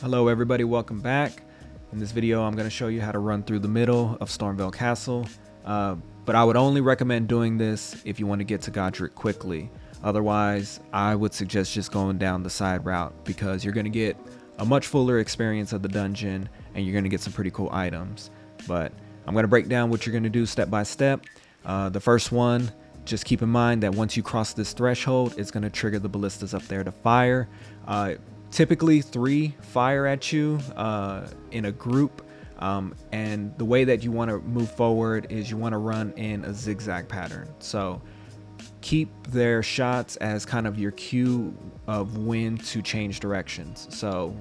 Hello everybody, welcome back. In this video I'm going to show you how to run through the middle of Stormveil Castle, but I would only recommend doing this if you want to get to Godrick quickly. Otherwise, I would suggest just going down the side route because you're going to get a much fuller experience of the dungeon and you're going to get some pretty cool items. But I'm going to break down what you're going to do step by step. The first one, just keep in mind that once you cross this threshold, it's going to trigger the ballistas up there to fire. Typically 3 fire at you in a group, and the way that you want to move forward is you want to run in a zigzag pattern. So keep their shots as kind of your cue of when to change directions. So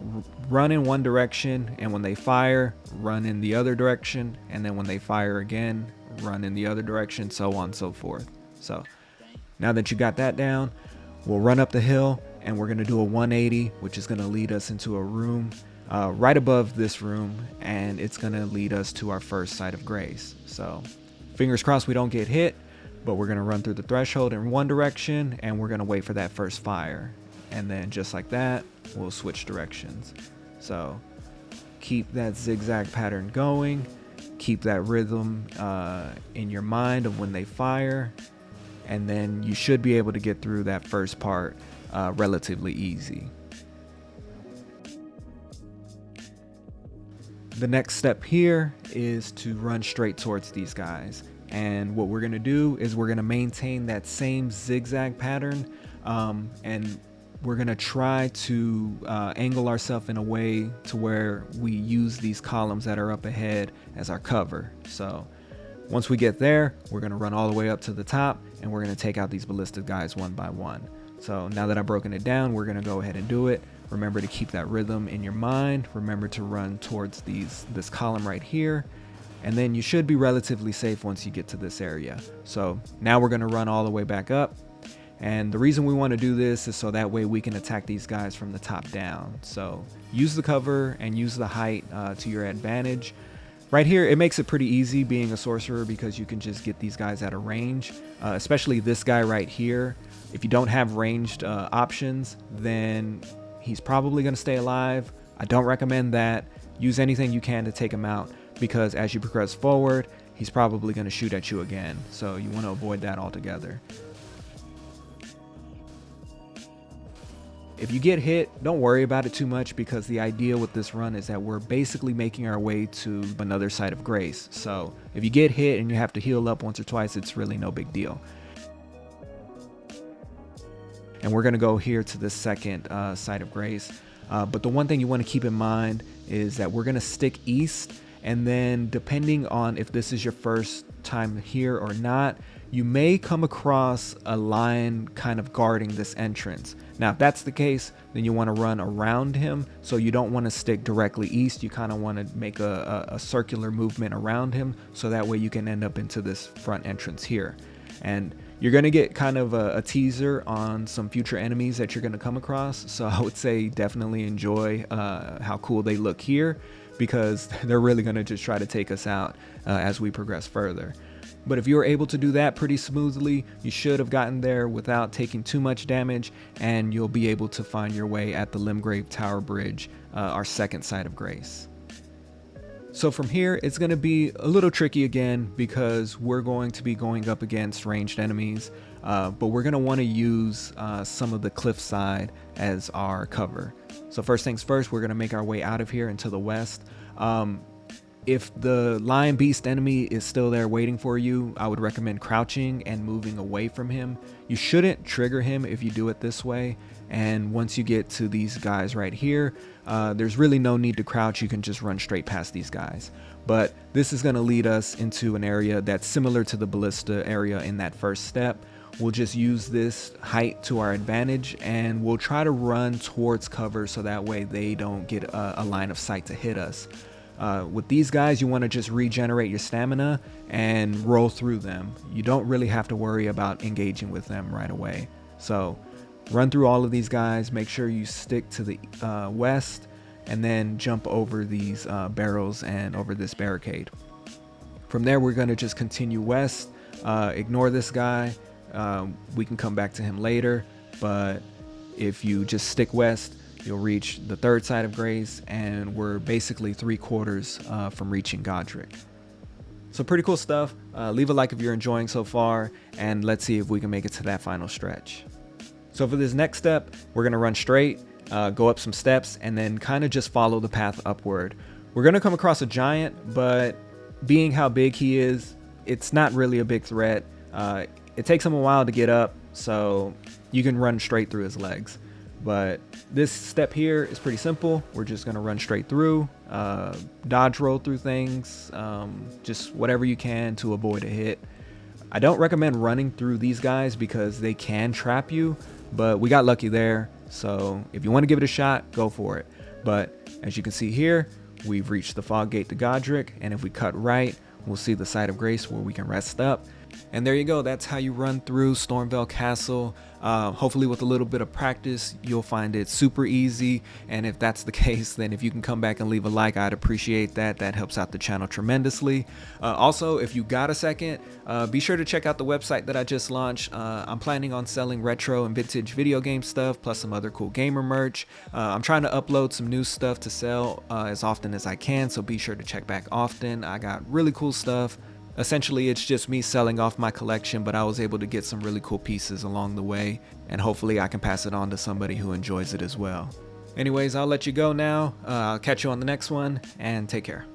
run in one direction, and when they fire, run in the other direction, and then when they fire again, run in the other direction, so on and so forth. So now that you got that down, we'll run up the hill and we're going to do a 180, which is going to lead us into a room right above this room, and it's going to lead us to our first site of grace. So fingers crossed we don't get hit, but we're going to run through the threshold in one direction and we're going to wait for that first fire, and then just like that we'll switch directions. So keep that zigzag pattern going, keep that rhythm in your mind of when they fire, and then you should be able to get through that first part relatively easy. The next step here is to run straight towards these guys, and what we're going to do is we're going to maintain that same zigzag pattern, and we're going to try to angle ourselves in a way to where we use these columns that are up ahead as our cover. So once we get there, we're going to run all the way up to the top and we're going to take out these ballistic guys one by one. So now that I've broken it down, we're going to go ahead and do it. Remember to keep that rhythm in your mind. Remember to run towards this column right here, and then you should be relatively safe once you get to this area. So now we're going to run all the way back up, and the reason we want to do this is so that way we can attack these guys from the top down. So use the cover and use the height to your advantage. Right here, it makes it pretty easy being a sorcerer because you can just get these guys out of range, especially this guy right here. If you don't have ranged options, then he's probably going to stay alive. I don't recommend that. Use anything you can to take him out, because as you progress forward, he's probably going to shoot at you again. So you want to avoid that altogether. If you get hit, don't worry about it too much, because the idea with this run is that we're basically making our way to another site of grace. So if you get hit and you have to heal up once or twice, it's really no big deal. And we're going to go here to the second site of grace. But the one thing you want to keep in mind is that we're going to stick east, and then depending on if this is your first time here or not, you may come across a line kind of guarding this entrance. Now if that's the case, then you want to run around him. So you don't want to stick directly east, you kind of want to make a circular movement around him, so that way you can end up into this front entrance here. And you're going to get kind of a teaser on some future enemies that you're going to come across. So I would say definitely enjoy how cool they look here, because they're really going to just try to take us out as we progress further. But if you were able to do that pretty smoothly, you should have gotten there without taking too much damage, and you'll be able to find your way at the Limgrave Tower Bridge, our second site of grace. So from here, it's going to be a little tricky again, because we're going to be going up against ranged enemies, but we're going to want to use some of the cliffside as our cover. So first things first, we're going to make our way out of here into the west. If the lion beast enemy is still there waiting for you, I would recommend crouching and moving away from him. You shouldn't trigger him if you do it this way. And once you get to these guys right here, there's really no need to crouch. You can just run straight past these guys. But this is going to lead us into an area that's similar to the ballista area in that first step. We'll just use this height to our advantage, and we'll try to run towards cover so that way they don't get a line of sight to hit us. With these guys, you want to just regenerate your stamina and roll through them. You don't really have to worry about engaging with them right away. So run through all of these guys, make sure you stick to the west, and then jump over these barrels and over this barricade. From there, we're going to just continue west, ignore this guy. We can come back to him later, but If you just stick west, you'll reach the third side of Grace, and we're basically 3/4 from reaching Godrick. So pretty cool stuff. Leave a like if you're enjoying so far, and let's see if we can make it to that final stretch. So for this next step, we're going to run straight, go up some steps, and then kind of just follow the path upward. We're going to come across a giant, but being how big he is, it's not really a big threat. It takes him a while to get up, so you can run straight through his legs. But this step here is pretty simple. We're just going to run straight through, dodge roll through things, just whatever you can to avoid a hit. I don't recommend running through these guys because they can trap you, but we got lucky there. So if you want to give it a shot, go for it. But as you can see here, we've reached the fog gate to Godrick, and if we cut right, we'll see the site of Grace where we can rest up. And there you go. That's how you run through Stormveil Castle. Hopefully with a little bit of practice, you'll find it super easy. And if that's the case, then if you can come back and leave a like, I'd appreciate that. That helps out the channel tremendously. Also, if you got a second, be sure to check out the website that I just launched. I'm planning on selling retro and vintage video game stuff, plus some other cool gamer merch. I'm trying to upload some new stuff to sell as often as I can, so be sure to check back often. I got really cool stuff. Essentially, it's just me selling off my collection, but I was able to get some really cool pieces along the way, and hopefully I can pass it on to somebody who enjoys it as well. Anyways, I'll let you go now. I'll catch you on the next one, and take care.